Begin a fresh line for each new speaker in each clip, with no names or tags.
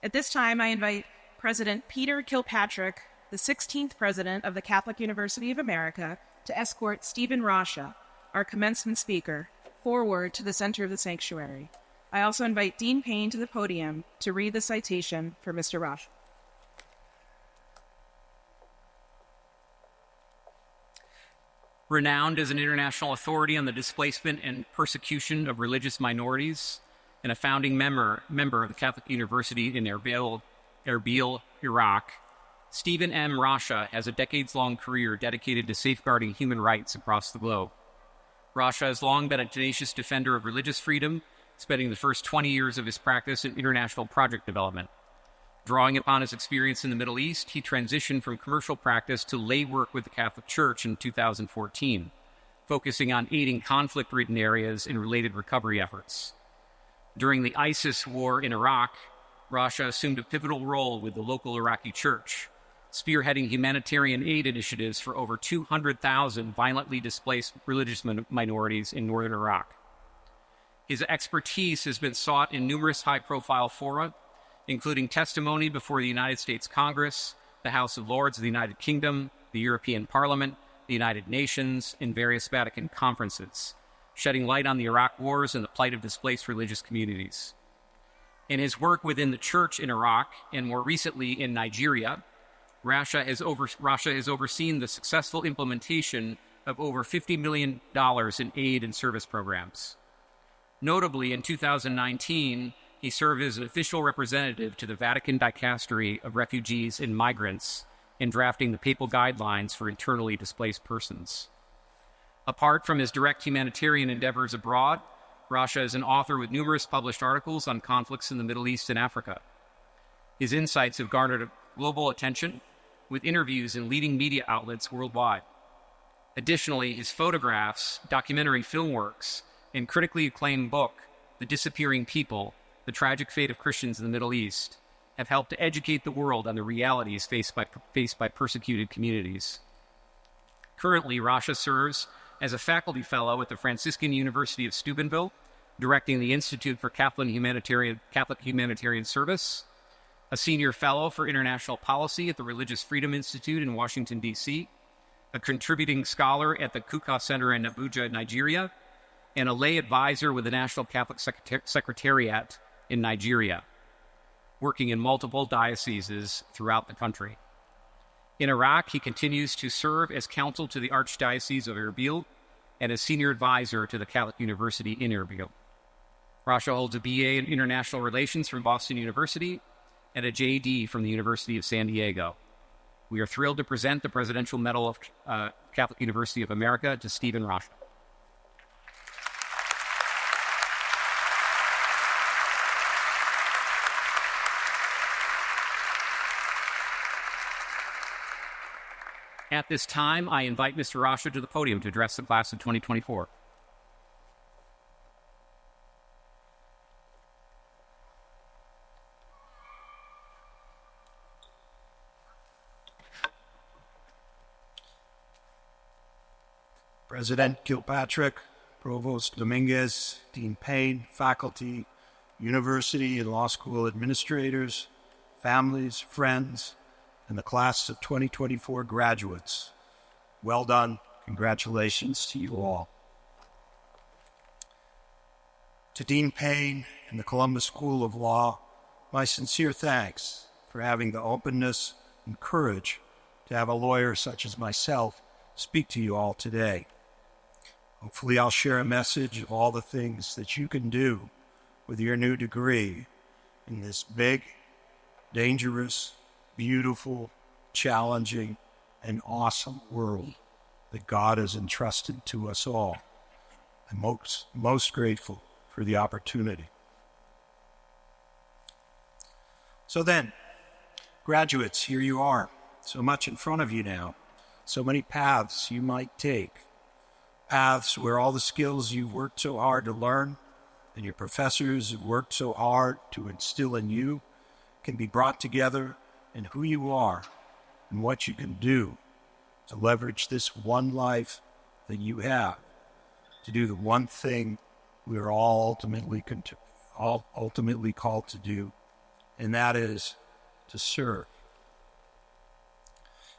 At this time, I invite President Peter Kilpatrick, the 16th President of the Catholic University of America, to escort Stephen Rasche, our commencement speaker, forward to the center of the sanctuary. I also invite Dean Payne to the podium to read the citation for Mr. Rasche.
Renowned as an international authority on the displacement and persecution of religious minorities, and a founding member of the Catholic University in Erbil, Iraq, Stephen M. Rasche has a decades-long career dedicated to safeguarding human rights across the globe. Rasche has long been a tenacious defender of religious freedom, spending the first 20 years of his practice in international project development. Drawing upon his experience in the Middle East, he transitioned from commercial practice to lay work with the Catholic Church in 2014, focusing on aiding conflict-ridden areas in related recovery efforts. During the ISIS war in Iraq, Rasche assumed a pivotal role with the local Iraqi Church, spearheading humanitarian aid initiatives for over 200,000 violently displaced religious minorities in northern Iraq. His expertise has been sought in numerous high-profile fora, including testimony before the United States Congress, the House of Lords of the United Kingdom, the European Parliament, the United Nations, and various Vatican conferences, shedding light on the Iraq wars and the plight of displaced religious communities. In his work within the church in Iraq, and more recently in Nigeria, Rasche has overseen the successful implementation of over $50 million in aid and service programs. Notably, in 2019, he served as an official representative to the Vatican Dicastery of Refugees and Migrants in drafting the papal guidelines for internally displaced persons. Apart from his direct humanitarian endeavors abroad, Rasche is an author with numerous published articles on conflicts in the Middle East and Africa. His insights have garnered global attention, with interviews in leading media outlets worldwide. Additionally, his photographs, documentary film works, and critically acclaimed book, The Disappearing People, The Tragic Fate of Christians in the Middle East, have helped to educate the world on the realities faced by persecuted communities. Currently, Rasche serves as a faculty fellow at the Franciscan University of Steubenville, directing the Institute for Catholic Humanitarian Service, a senior fellow for international policy at the Religious Freedom Institute in Washington, D.C., a contributing scholar at the Kuka Center in Abuja, Nigeria, and a lay advisor with the National Catholic Secretariat in Nigeria, working in multiple dioceses throughout the country. In Iraq, he continues to serve as counsel to the Archdiocese of Erbil and as senior advisor to the Catholic University in Erbil. Rasche holds a BA in International Relations from Boston University and a JD from the University of San Diego. We are thrilled to present the Presidential Medal of Catholic University of America to Stephen Rasche. At this time, I invite Mr. Rasche to the podium to address the class of 2024.
President Kilpatrick, Provost Dominguez, Dean Payne, faculty, university and law school administrators, families, friends, and the class of 2024 graduates. Well done. Congratulations to you all. To Dean Payne and the Columbus School of Law, my sincere thanks for having the openness and courage to have a lawyer such as myself speak to you all today. Hopefully I'll share a message of all the things that you can do with your new degree in this big, dangerous, beautiful, challenging, and awesome world that God has entrusted to us all. I'm most grateful for the opportunity. So then, graduates, here you are. So much in front of you now. So many paths you might take. Paths where all the skills you've worked so hard to learn and your professors have worked so hard to instill in you can be brought together in who you are and what you can do to leverage this one life that you have to do the one thing we are all ultimately all ultimately called to do, and that is to serve.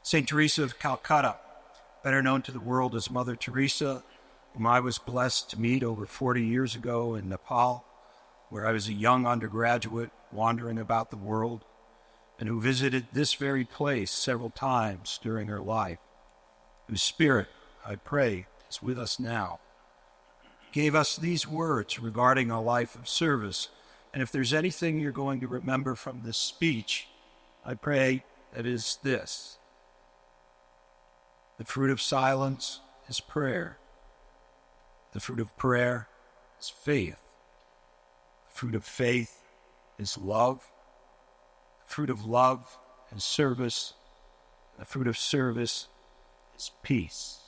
St. Teresa of Calcutta, better known to the world as Mother Teresa, whom I was blessed to meet over 40 years ago in Nepal, where I was a young undergraduate wandering about the world, and who visited this very place several times during her life, whose spirit, I pray, is with us now, gave us these words regarding a life of service. And if there's anything you're going to remember from this speech, I pray that is this: the fruit of silence is prayer. The fruit of prayer is faith. The fruit of faith is love. The fruit of love is service. The fruit of service is peace.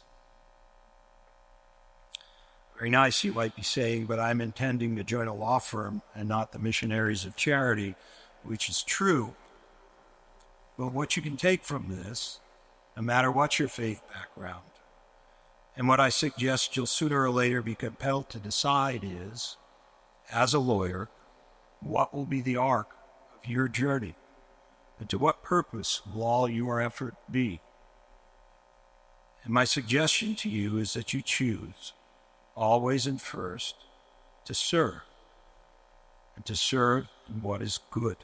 Very nice, you might be saying, but I'm intending to join a law firm and not the Missionaries of Charity, which is true. But what you can take from this, no matter what your faith background, and what I suggest you'll sooner or later be compelled to decide is, as a lawyer, what will be the arc of your journey, and to what purpose will all your effort be? And my suggestion to you is that you choose, always and first, to serve, and to serve in what is good.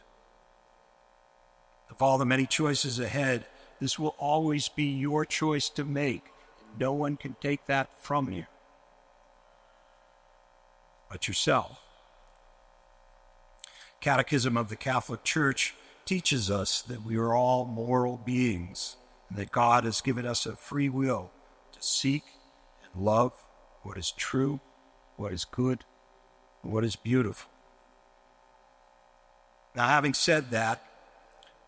Of all the many choices ahead, this will always be your choice to make. No one can take that from you but yourself. Catechism of the Catholic Church teaches us that we are all moral beings and that God has given us a free will to seek and love what is true, what is good, and what is beautiful. Now, having said that,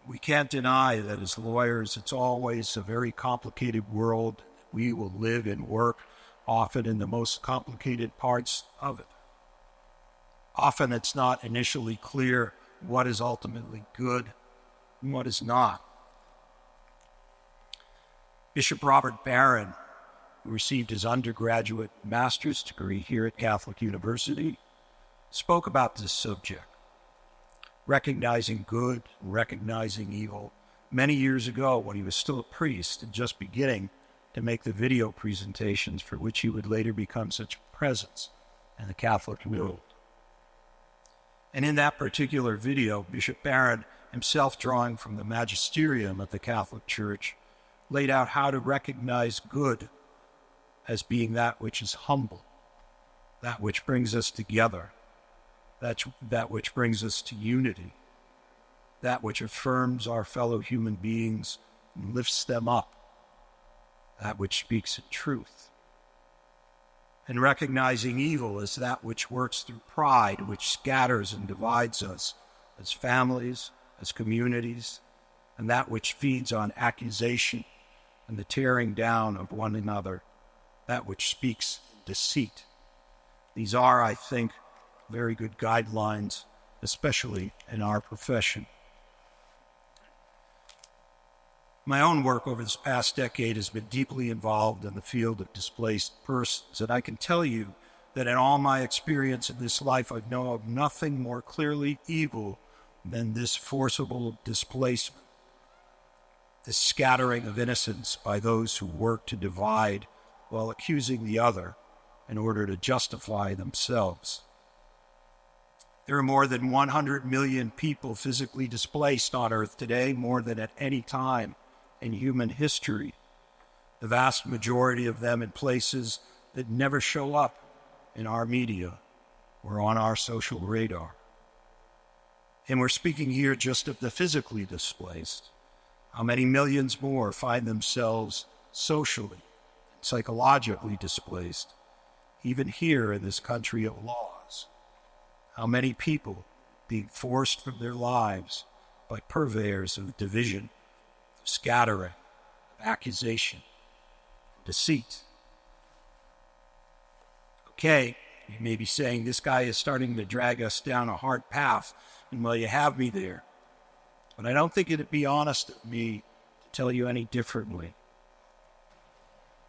we can't deny that as lawyers, it's always a very complicated world. We will live and work often in the most complicated parts of it. Often it's not initially clear what is ultimately good and what is not. Bishop Robert Barron, who received his undergraduate master's degree here at Catholic University, spoke about this subject, recognizing good and recognizing evil, many years ago when he was still a priest and just beginning to make the video presentations for which he would later become such a presence in the Catholic world. And in that particular video, Bishop Barron, himself drawing from the magisterium of the Catholic Church, laid out how to recognize good as being that which is humble, that which brings us together, that which brings us to unity, that which affirms our fellow human beings and lifts them up, that which speaks in truth. And recognizing evil as that which works through pride, which scatters and divides us as families, as communities, and that which feeds on accusation and the tearing down of one another, that which speaks in deceit. These are, I think, very good guidelines, especially in our profession. My own work over this past decade has been deeply involved in the field of displaced persons, and I can tell you that in all my experience in this life, I know of nothing more clearly evil than this forcible displacement, this scattering of innocence by those who work to divide while accusing the other in order to justify themselves. There are more than 100 million people physically displaced on Earth today, more than at any time in human history, the vast majority of them in places that never show up in our media or on our social radar. And we're speaking here just of the physically displaced. How many millions more find themselves socially and psychologically displaced, even here in this country of laws? How many people being forced from their lives by purveyors of division, of scattering, of accusation, deceit? Okay, you may be saying, this guy is starting to drag us down a hard path, and well, you have me there. But I don't think it'd be honest of me to tell you any differently.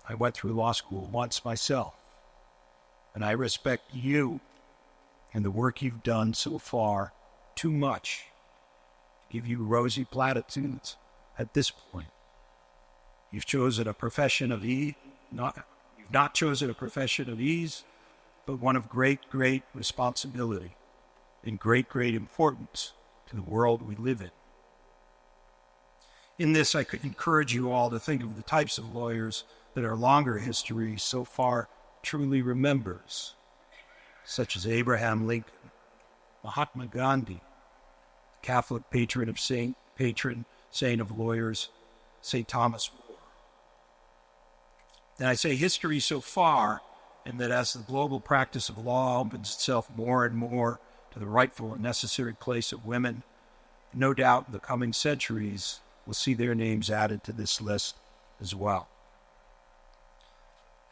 I went through law school once myself, and I respect you and the work you've done so far too much to give you rosy platitudes at this point. You've chosen a profession of ease, you've not chosen a profession of ease, but one of great, great responsibility and great, great importance to the world we live in. In this, I could encourage you all to think of the types of lawyers that our longer history so far truly remembers, such as Abraham Lincoln, Mahatma Gandhi, the Catholic patron saint of lawyers, St. Thomas More. And I say history so far, and that as the global practice of law opens itself more and more to the rightful and necessary place of women, no doubt in the coming centuries we'll see their names added to this list as well.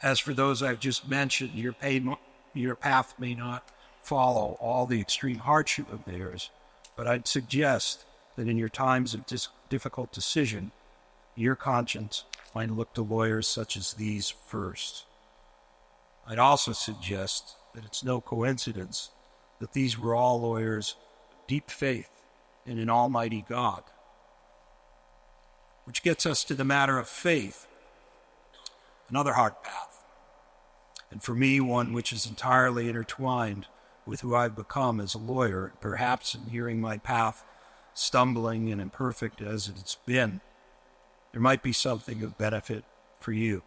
As for those I've just mentioned, your path may not follow all the extreme hardship of theirs, but I'd suggest that in your times of difficult decision, your conscience might look to lawyers such as these first. I'd also suggest that it's no coincidence that these were all lawyers of deep faith in an almighty God. Which gets us to the matter of faith, another hard path, and for me, one which is entirely intertwined with who I've become as a lawyer. Perhaps in hearing my path, stumbling and imperfect as it's been, there might be something of benefit for you.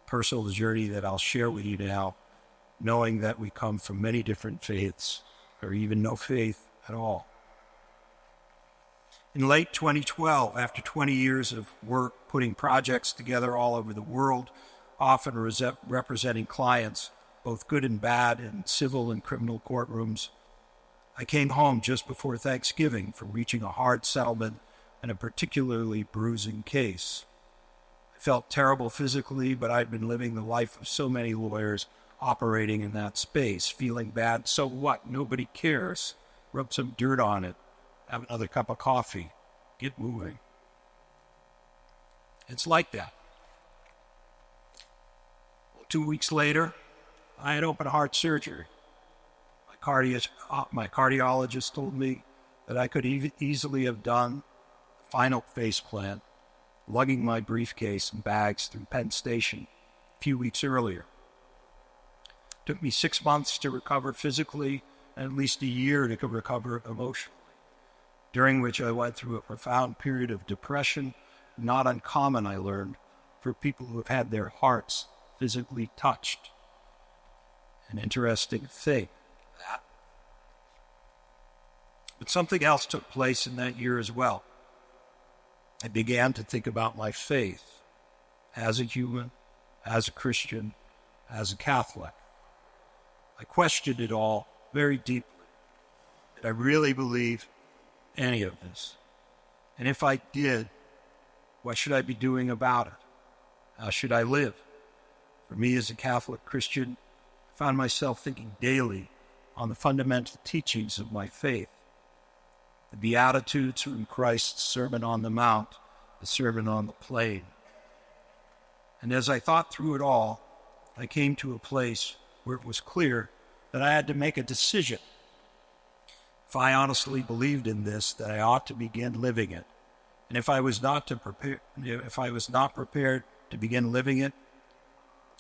Personal journey that I'll share with you now, knowing that we come from many different faiths, or even no faith at all. In late 2012, after 20 years of work putting projects together all over the world, often representing clients, both good and bad, in civil and criminal courtrooms, I came home just before Thanksgiving from reaching a hard settlement in a particularly bruising case. I felt terrible physically, but I'd been living the life of so many lawyers operating in that space, feeling bad. So what? Nobody cares. Rub some dirt on it. Have another cup of coffee. Get moving. It's like that. Well, 2 weeks later, I had open heart surgery. My cardiologist told me that I could easily have done the final faceplant, lugging my briefcase and bags through Penn Station a few weeks earlier. It took me 6 months to recover physically and at least a year to recover emotionally, during which I went through a profound period of depression, not uncommon, I learned, for people who have had their hearts physically touched. An interesting thing, that. But something else took place in that year as well. I began to think about my faith as a human, as a Christian, as a Catholic. I questioned it all very deeply. Did I really believe any of this? And if I did, what should I be doing about it? How should I live? For me as a Catholic Christian, I found myself thinking daily on the fundamental teachings of my faith. The Beatitudes from Christ's Sermon on the Mount, the Sermon on the Plain. And as I thought through it all, I came to a place where it was clear that I had to make a decision. If I honestly believed in this, that I ought to begin living it. And if I was not prepared to begin living it,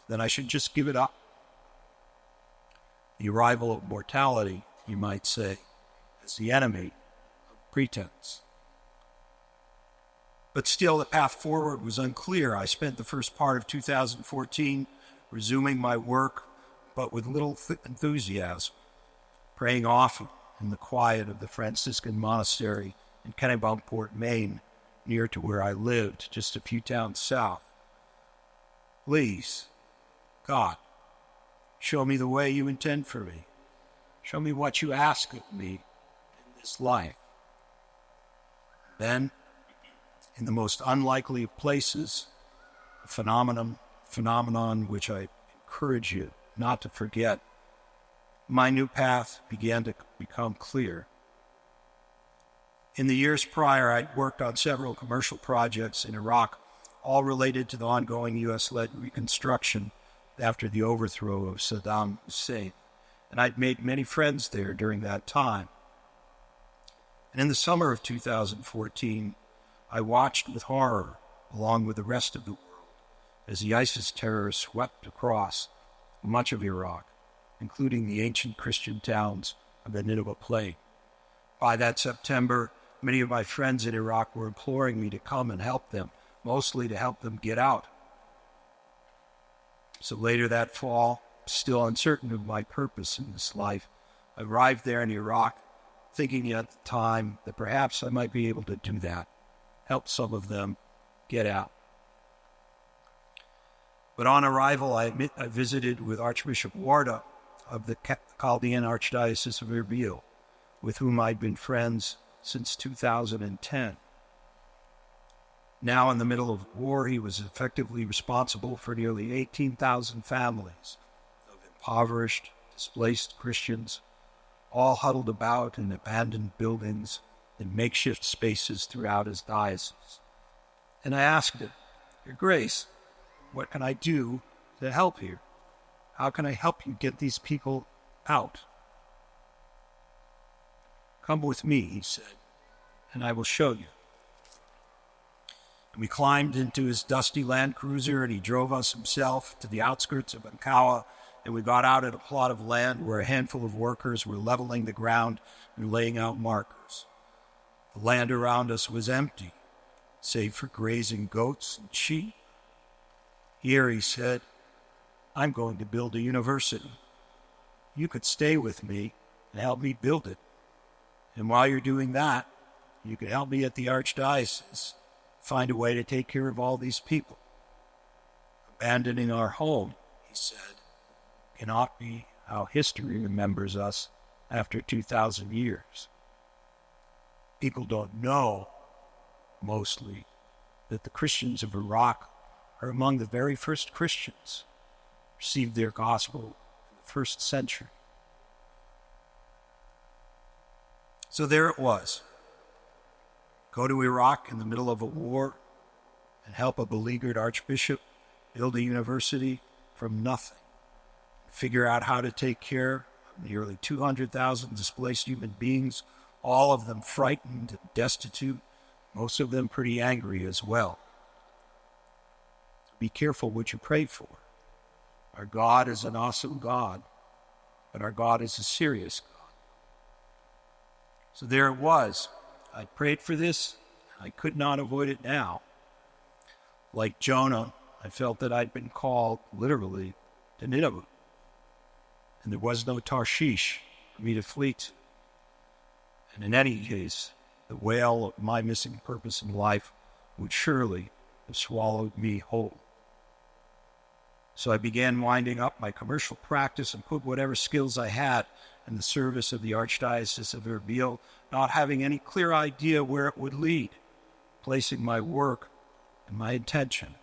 then I should just give it up. The arrival of mortality, you might say, is the enemy of pretense. But still, the path forward was unclear. I spent the first part of 2014 resuming my work, but with little enthusiasm, praying often in the quiet of the Franciscan monastery in Kennebunkport, Maine, near to where I lived, just a few towns south. Please, God, show me the way you intend for me. Show me what you ask of me in this life. Then, in the most unlikely of places, a phenomenon which I encourage you not to forget, my new path began to become clear. In the years prior, I'd worked on several commercial projects in Iraq, all related to the ongoing U.S.-led reconstruction after the overthrow of Saddam Hussein. and I'd made many friends there during that time. And in the summer of 2014, I watched with horror, along with the rest of the world, as the ISIS terror swept across much of Iraq, including the ancient Christian towns of the Nineveh Plain. By that September, many of my friends in Iraq were imploring me to come and help them, mostly to help them get out. So later that fall, still uncertain of my purpose in this life, I arrived there in Iraq, thinking at the time that perhaps I might be able to do that, help some of them get out. But on arrival, I visited with Archbishop Warda of the Chaldean Archdiocese of Erbil, with whom I'd been friends since 2010. Now in the middle of war, he was effectively responsible for nearly 18,000 families of impoverished, displaced Christians, all huddled about in abandoned buildings and makeshift spaces throughout his diocese. And I asked him, "Your Grace, what can I do to help here? How can I help you get these people out?" "Come with me," he said, "and I will show you." And we climbed into his dusty Land Cruiser, and he drove us himself to the outskirts of Ankawa, and we got out at a plot of land where a handful of workers were leveling the ground and laying out markers. The land around us was empty, save for grazing goats and sheep. "Here," he said, "I'm going to build a university. You could stay with me and help me build it. And while you're doing that, you could help me at the Archdiocese find a way to take care of all these people. Abandoning our home," he said, "cannot be how history remembers us after 2,000 years. People don't know, mostly, that the Christians of Iraq are among the very first Christians who received their gospel in the 1st century." So there it was. Go to Iraq in the middle of a war and help a beleaguered archbishop build a university from nothing. Figure out how to take care of nearly 200,000 displaced human beings, all of them frightened and destitute, most of them pretty angry as well. Be careful what you pray for. Our God is an awesome God, but our God is a serious God. So there it was. I prayed for this, and I could not avoid it now. Like Jonah, I felt that I'd been called, literally, to Nineveh, and there was no Tarshish for me to flee to. And in any case, the whale of my missing purpose in life would surely have swallowed me whole. So I began winding up my commercial practice and put whatever skills I had in the service of the Archdiocese of Erbil, not having any clear idea where it would lead, placing my work and my intention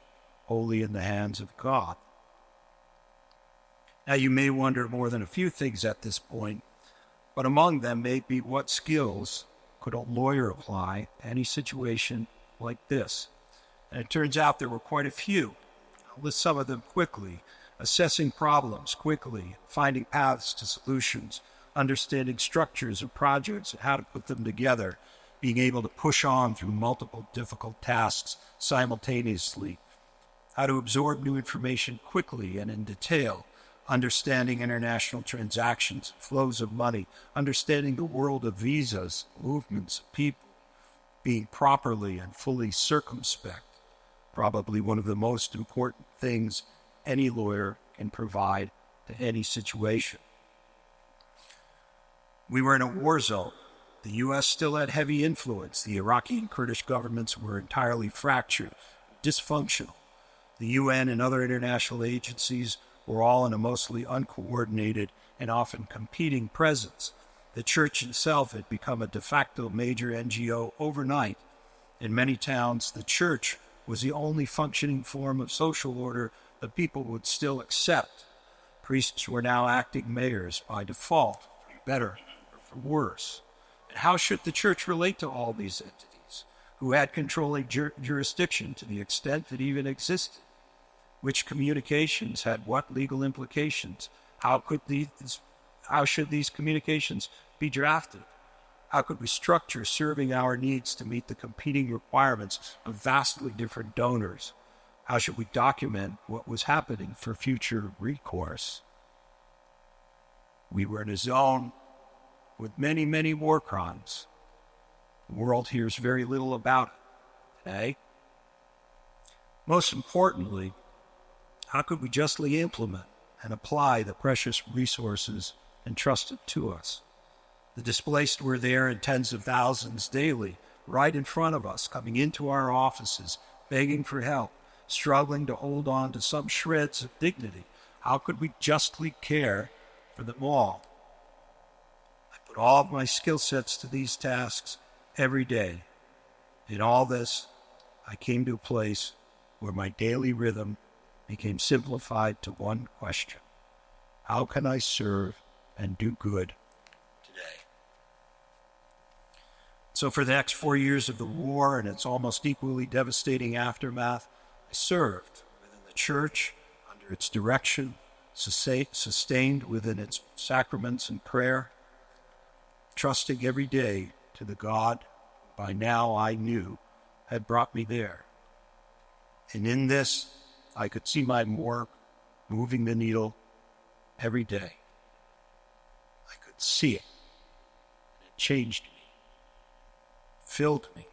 wholly in the hands of God. Now you may wonder more than a few things at this point, but among them may be what skills could a lawyer apply to any situation like this. And it turns out there were quite a few. I'll list some of them quickly. Assessing problems quickly, finding paths to solutions, understanding structures of projects and how to put them together, being able to push on through multiple difficult tasks simultaneously, how to absorb new information quickly and in detail, understanding international transactions, flows of money, understanding the world of visas, movements of people, being properly and fully circumspect, probably one of the most important things any lawyer can provide to any situation. We were in a war zone. The U.S. still had heavy influence. The Iraqi and Kurdish governments were entirely fractured, dysfunctional. The UN and other international agencies were all in a mostly uncoordinated and often competing presence. The church itself had become a de facto major NGO overnight. In many towns, the church was the only functioning form of social order that people would still accept. Priests were now acting mayors by default, for better or for worse. And how should the church relate to all these entities? Who had controlling jurisdiction to the extent it even existed? Which communications had what legal implications? How could How should these communications be drafted? How could we structure serving our needs to meet the competing requirements of vastly different donors? How should we document what was happening for future recourse? We were in a zone with many, many war crimes. The world hears very little about it today. Most importantly, how could we justly implement and apply the precious resources entrusted to us? The displaced were there in tens of thousands daily, right in front of us, coming into our offices, begging for help, struggling to hold on to some shreds of dignity. How could we justly care for them all? I put all of my skill sets to these tasks every day. In all this, I came to a place where my daily rhythm became simplified to one question: how can I serve and do good today? So for the next 4 years of the war and its almost equally devastating aftermath, I served within the church, under its direction, sustained within its sacraments and prayer, trusting every day to the God by now I knew had brought me there. And in this, I could see my work moving the needle every day. I could see it, and it changed me, filled me.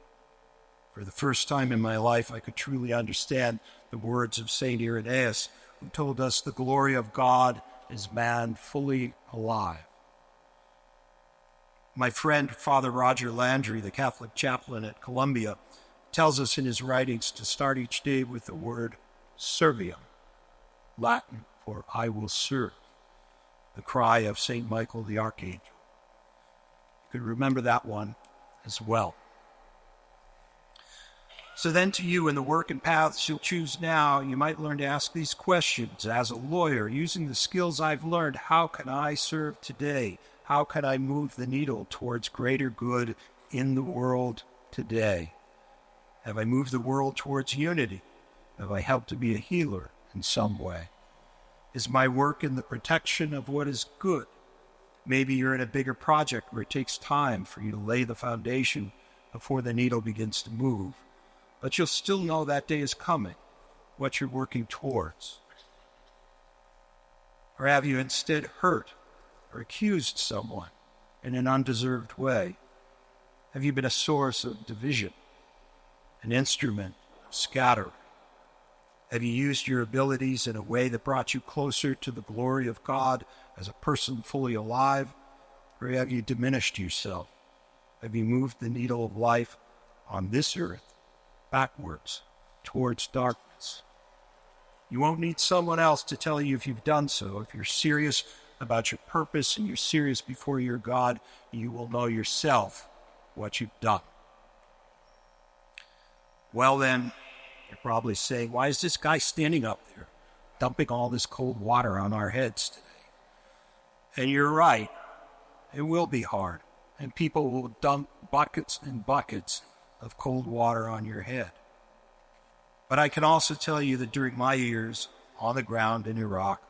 For the first time in my life, I could truly understand the words of St. Irenaeus, who told us the glory of God is man fully alive. My friend, Father Roger Landry, the Catholic chaplain at Columbia, tells us in his writings to start each day with the word servium, Latin for I will serve, the cry of St. Michael the Archangel. You could remember that one as well. So then to you, in the work and paths you'll choose now, you might learn to ask these questions. As a lawyer, using the skills I've learned, how can I serve today? How can I move the needle towards greater good in the world today? Have I moved the world towards unity? Have I helped to be a healer in some way? Is my work in the protection of what is good? Maybe you're in a bigger project where it takes time for you to lay the foundation before the needle begins to move. But you'll still know that day is coming, what you're working towards. Or have you instead hurt or accused someone in an undeserved way? Have you been a source of division, an instrument of scattering? Have you used your abilities in a way that brought you closer to the glory of God as a person fully alive? Or have you diminished yourself? Have you moved the needle of life on this earth backwards towards darkness? You won't need someone else to tell you if you've done so. If you're serious about your purpose and you're serious before your God, you will know yourself what you've done. Well then, you're probably saying, why is this guy standing up there, dumping all this cold water on our heads today? And you're right. It will be hard. And people will dump buckets and buckets of cold water on your head. But I can also tell you that during my years on the ground in Iraq,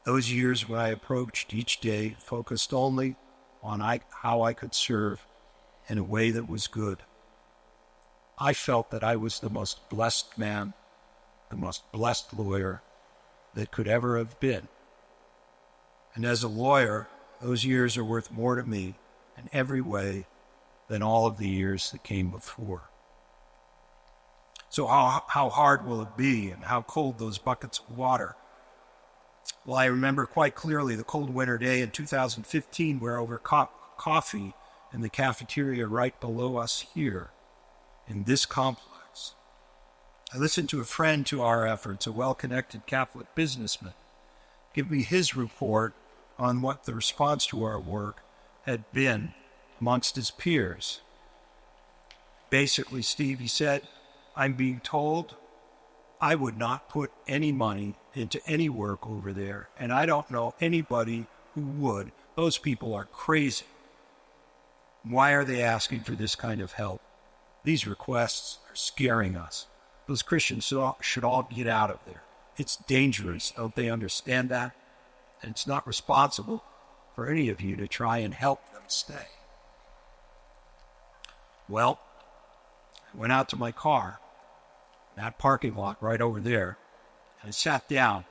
those years when I approached each day focused only on how I could serve in a way that was good, I felt that I was the most blessed man, the most blessed lawyer that could ever have been. And as a lawyer, those years are worth more to me in every way than all of the years that came before. So how hard will it be, and how cold those buckets of water? Well, I remember quite clearly the cold winter day in 2015 where over coffee in the cafeteria right below us here in this complex, I listened to a friend to our efforts, a well-connected Catholic businessman, give me his report on what the response to our work had been amongst his peers. Basically, Steve, he said, I'm being told I would not put any money into any work over there, and I don't know anybody who would. Those people are crazy. Why are they asking for this kind of help? These requests are scaring us. Those Christians should all get out of there. It's dangerous. Don't they understand that? And it's not responsible for any of you to try and help them stay. Well, I went out to my car, that parking lot right over there, and I sat down.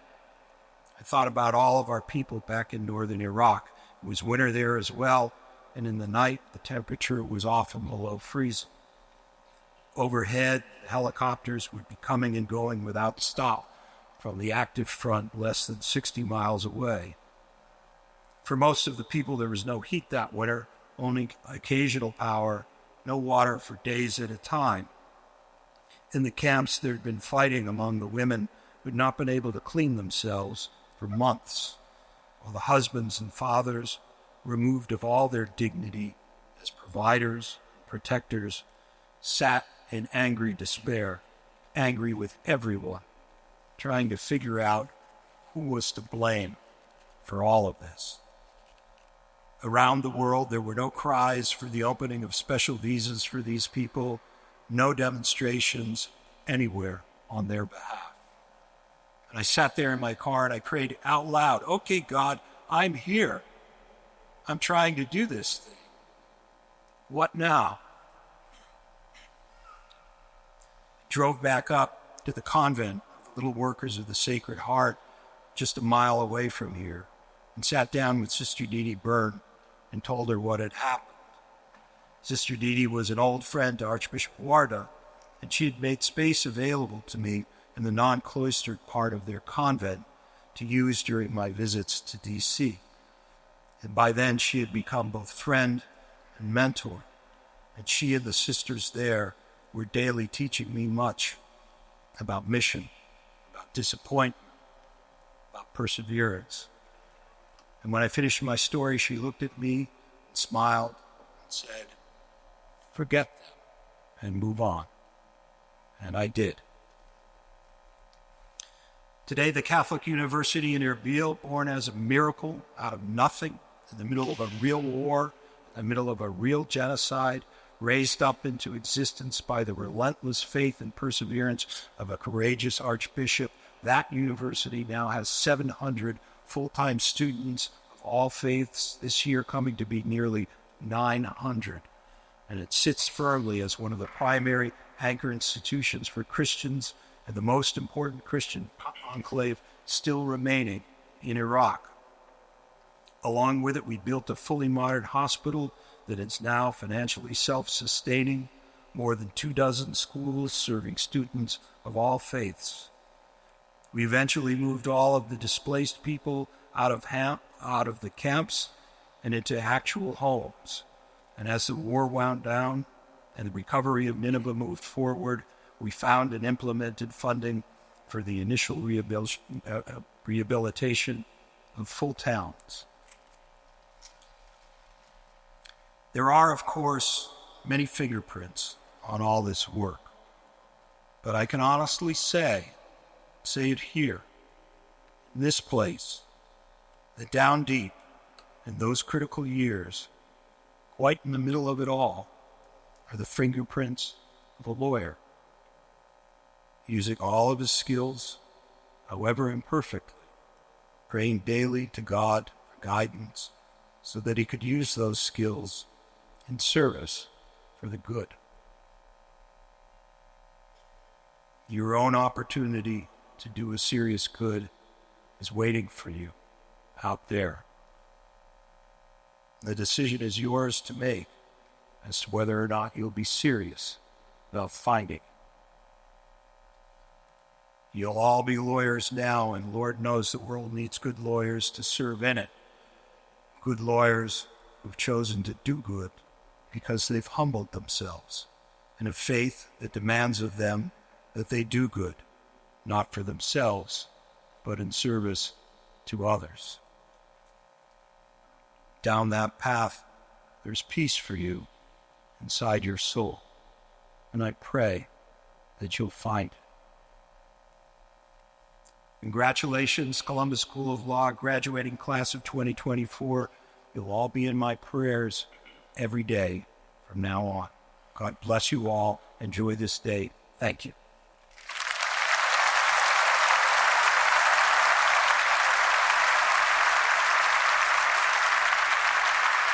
I thought about all of our people back in northern Iraq. It was winter there as well, and in the night, the temperature was often below freezing. Overhead, helicopters would be coming and going without stop from the active front less than 60 miles away. For most of the people, there was no heat that winter, only occasional power, no water for days at a time. In the camps, there had been fighting among the women who had not been able to clean themselves for months, while the husbands and fathers, removed of all their dignity as providers and protectors, sat in angry despair, angry with everyone, trying to figure out who was to blame for all of this. Around the world, there were no cries for the opening of special visas for these people, no demonstrations anywhere on their behalf. And I sat there in my car and I prayed out loud, okay, God, I'm here. I'm trying to do this thing. What now? Drove back up to the convent of the Little Workers of the Sacred Heart, just a mile away from here, and sat down with Sister Dee Byrne and told her what had happened. Sister Dee was an old friend to Archbishop Warda, and she had made space available to me in the non-cloistered part of their convent to use during my visits to D.C. And by then she had become both friend and mentor, and she and the sisters there were daily teaching me much about mission, about disappointment, about perseverance. And when I finished my story, she looked at me and smiled and said, forget them and move on. And I did. Today, the Catholic University in Erbil, born as a miracle out of nothing, in the middle of a real war, in the middle of a real genocide, raised up into existence by the relentless faith and perseverance of a courageous archbishop. That university now has 700 full-time students of all faiths, this year coming to be nearly 900. And it sits firmly as one of the primary anchor institutions for Christians and the most important Christian enclave still remaining in Iraq. Along with it, we built a fully modern hospital that is now financially self-sustaining, more than 24 schools serving students of all faiths. We eventually moved all of the displaced people out of the camps and into actual homes. And as the war wound down and the recovery of Nineveh moved forward, we found and implemented funding for the initial rehabilitation of full towns. There are, of course, many fingerprints on all this work, but I can honestly say it here, in this place, that down deep in those critical years, quite in the middle of it all, are the fingerprints of a lawyer, using all of his skills, however imperfectly, praying daily to God for guidance so that he could use those skills in service for the good. Your own opportunity to do a serious good is waiting for you out there. The decision is yours to make as to whether or not you'll be serious about finding it. You'll all be lawyers now, and Lord knows the world needs good lawyers to serve in it. Good lawyers who've chosen to do good because they've humbled themselves in a faith that demands of them that they do good, not for themselves, but in service to others. Down that path, there's peace for you inside your soul, and I pray that you'll find it. Congratulations, Columbus School of Law, graduating class of 2024. You'll all be in my prayers every day from now on. God bless you all. Enjoy this day. Thank you.